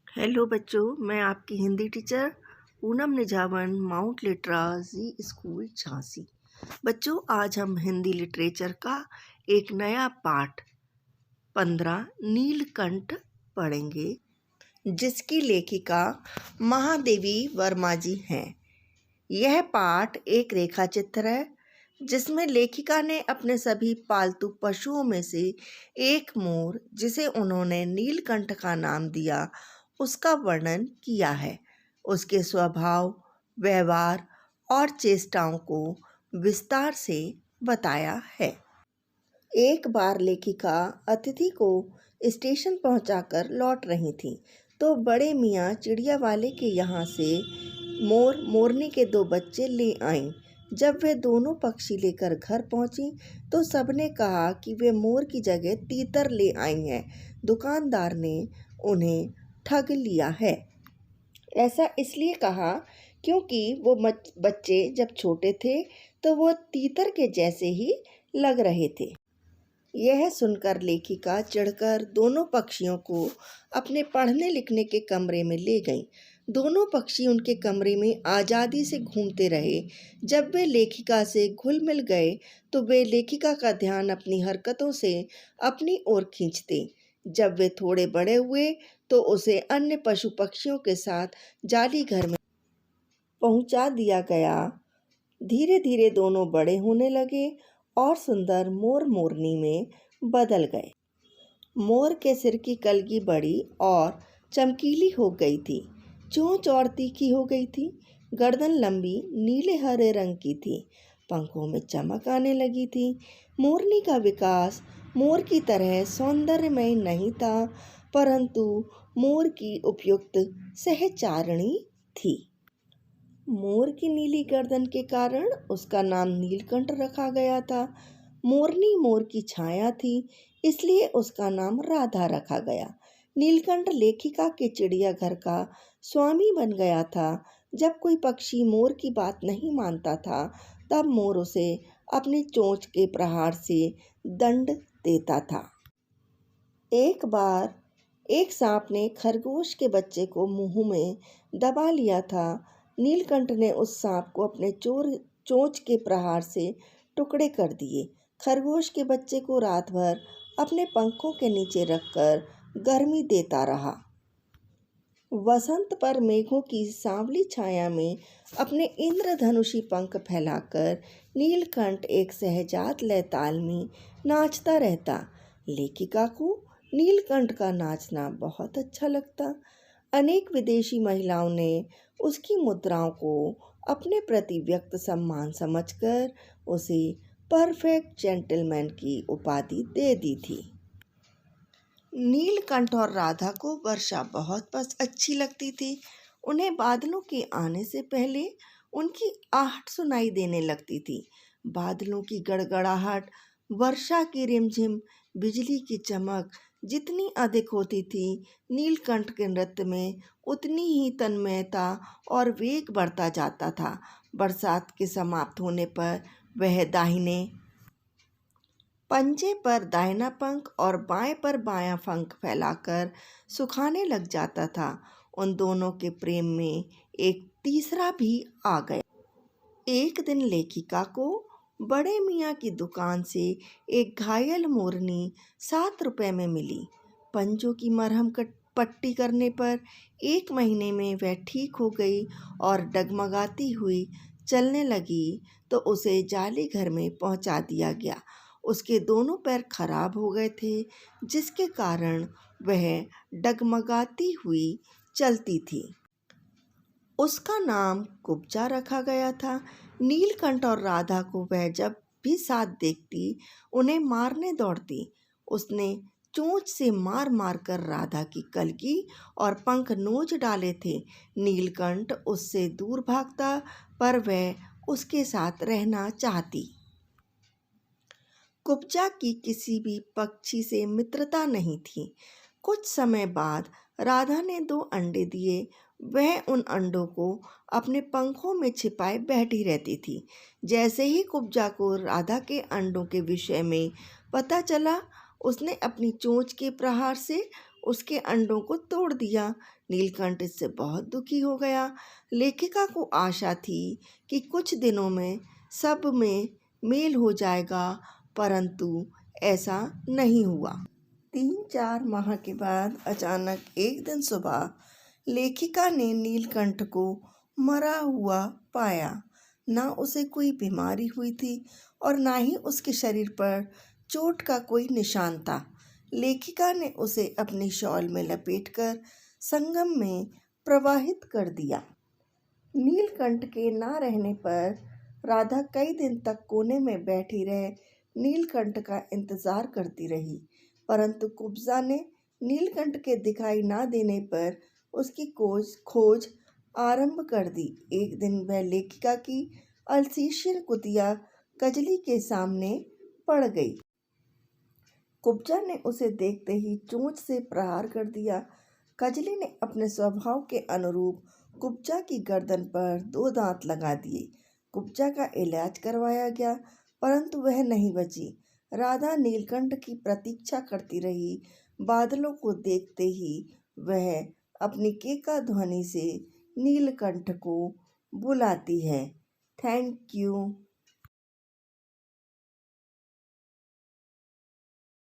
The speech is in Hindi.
हेलो बच्चों, मैं आपकी Hindi teacher Poonam Nijhawan, Mount Litera Zee School Jhansi. बच्चों, आज हम हिंदी लिटरेचर का एक नया पाठ 15 नीलकंठ पढ़ेंगे, जिसकी लेखिका महादेवी वर्मा जी हैं। यह पाठ एक रेखा चित्र है जिसमें लेखिका ने अपने सभी पालतू पशुओं में से एक मोर, जिसे उन्होंने नीलकंठ का नाम दिया, उसका वर्णन किया है। उसके स्वभाव, व्यवहार और चेष्टाओं को विस्तार से बताया है। एक बार लेखिका अतिथि को स्टेशन पहुंचाकर लौट रही थी तो बड़े मियाँ चिड़िया वाले के यहाँ से मोर मोरनी के 2 बच्चे ले आईं। जब वे दोनों पक्षी लेकर घर पहुंची तो सबने कहा कि वे मोर की जगह तीतर ले आई हैं। दुकानदार ने उन्हें ठग लिया है। ऐसा इसलिए कहा क्योंकि वो बच्चे जब छोटे थे तो वो तीतर के जैसे ही लग रहे थे। यह सुनकर लेखिका चिढ़कर दोनों पक्षियों को अपने पढ़ने लिखने के कमरे में ले गईं। दोनों पक्षी उनके कमरे में आज़ादी से घूमते रहे। जब वे लेखिका से घुल मिल गए तो वे लेखिका का ध्यान अपनी हरकतों से अपनी ओर खींचते। जब वे थोड़े बड़े हुए तो उसे अन्य पशु पक्षियों के साथ जाली घर में पहुंचा दिया गया। धीरे धीरे दोनों बड़े होने लगे और सुंदर मोर मोरनी में बदल गए। मोर के सिर की कलगी बड़ी और चमकीली हो गई थी, चोंच और तीखी हो गई थी, गर्दन लंबी नीले हरे रंग की थी, पंखों में चमक आने लगी थी। मोरनी का विकास मोर की तरह सौंदर्यमय नहीं था, परंतु मोर की उपयुक्त सहचारिणी थी। मोर की नीली गर्दन के कारण उसका नाम नीलकंठ रखा गया था। मोरनी मोर की छाया थी, इसलिए उसका नाम राधा रखा गया। नीलकंठ लेखिका के चिड़ियाघर का स्वामी बन गया था। जब कोई पक्षी मोर की बात नहीं मानता था तब मोर उसे अपनी चोंच के प्रहार से दंड देता था। एक बार एक सांप ने खरगोश के बच्चे को मुंह में दबा लिया था। नीलकंठ ने उस सांप को अपने चोंच के प्रहार से टुकड़े कर दिए। खरगोश के बच्चे को रात भर अपने पंखों के नीचे रखकर गर्मी देता रहा। वसंत पर मेघों की सांवली छाया में अपने इंद्रधनुषी पंख फैलाकर नीलकंठ एक सहजात लयताल में नाचता रहता। लेखिका को नीलकंठ का नाचना बहुत अच्छा लगता। अनेक विदेशी महिलाओं ने उसकी मुद्राओं को अपने प्रति व्यक्त सम्मान समझकर उसे परफेक्ट जेंटलमैन की उपाधि दे दी थी। नीलकंठ और राधा को वर्षा बहुत अच्छी लगती थी। उन्हें बादलों के आने से पहले उनकी आहट सुनाई देने लगती थी। बादलों की गड़गड़ाहट, वर्षा की रिमझिम, बिजली की चमक जितनी अधिक होती थी, नीलकंठ के नृत्य में उतनी ही तन्मयता और वेग बढ़ता जाता था। बरसात के समाप्त होने पर वह दाहिने पंजे पर दाहिना पंख और बाएं पर बायां पंख फैलाकर सुखाने लग जाता था। उन दोनों के प्रेम में एक तीसरा भी आ गया। एक दिन लेखिका को बड़े मियाँ की दुकान से एक घायल मोरनी 7 रुपए में मिली। पंजों की मरहम पट्टी करने पर 1 महीने में वह ठीक हो गई और डगमगाती हुई चलने लगी तो उसे जाली घर में पहुंचा दिया गया। उसके दोनों पैर खराब हो गए थे, जिसके कारण वह डगमगाती हुई चलती थी। उसका नाम कुब्जा रखा गया था। नीलकंठ और राधा को वह जब भी साथ देखती उन्हें मारने दौड़ती। उसने चोंच से मार मार कर राधा की कलगी और पंख नोच डाले थे। नीलकंठ उससे दूर भागता, पर वह उसके साथ रहना चाहती। कुब्जा की किसी भी पक्षी से मित्रता नहीं थी। कुछ समय बाद राधा ने 2 अंडे दिए। वह उन अंडों को अपने पंखों में छिपाए बैठी रहती थी। जैसे ही कुब्जा को राधा के अंडों के विषय में पता चला, उसने अपनी चोंच के प्रहार से उसके अंडों को तोड़ दिया। नीलकंठ इससे बहुत दुखी हो गया। लेखिका को आशा थी कि कुछ दिनों में सब में मेल हो जाएगा, परंतु ऐसा नहीं हुआ। 3-4 माह के बाद अचानक एक दिन सुबह लेखिका ने नीलकंठ को मरा हुआ पाया। ना उसे कोई बीमारी हुई थी और ना ही उसके शरीर पर चोट का कोई निशान था। लेखिका ने उसे अपनी शॉल में लपेटकर संगम में प्रवाहित कर दिया। नीलकंठ के ना रहने पर राधा कई दिन तक कोने में बैठी रह नीलकंठ का इंतजार करती रही, परंतु कुब्जा ने नीलकंठ के दिखाई ना देने पर उसकी खोज आरंभ कर दी। एक दिन वह लेखिका की अल्सेशियन कुतिया कजली के सामने पड़ गई। कुब्जा ने उसे देखते ही चोंच से प्रहार कर दिया। कजली ने अपने स्वभाव के अनुरूप कुब्जा की गर्दन पर 2 दांत लगा दिए। कुब्जा का इलाज करवाया गया, परंतु वह नहीं बची। राधा नीलकंठ की प्रतीक्षा करती रही। बादलों को देखते ही वह अपनी केका ध्वनि से नीलकंठ को बुलाती है। Thank you.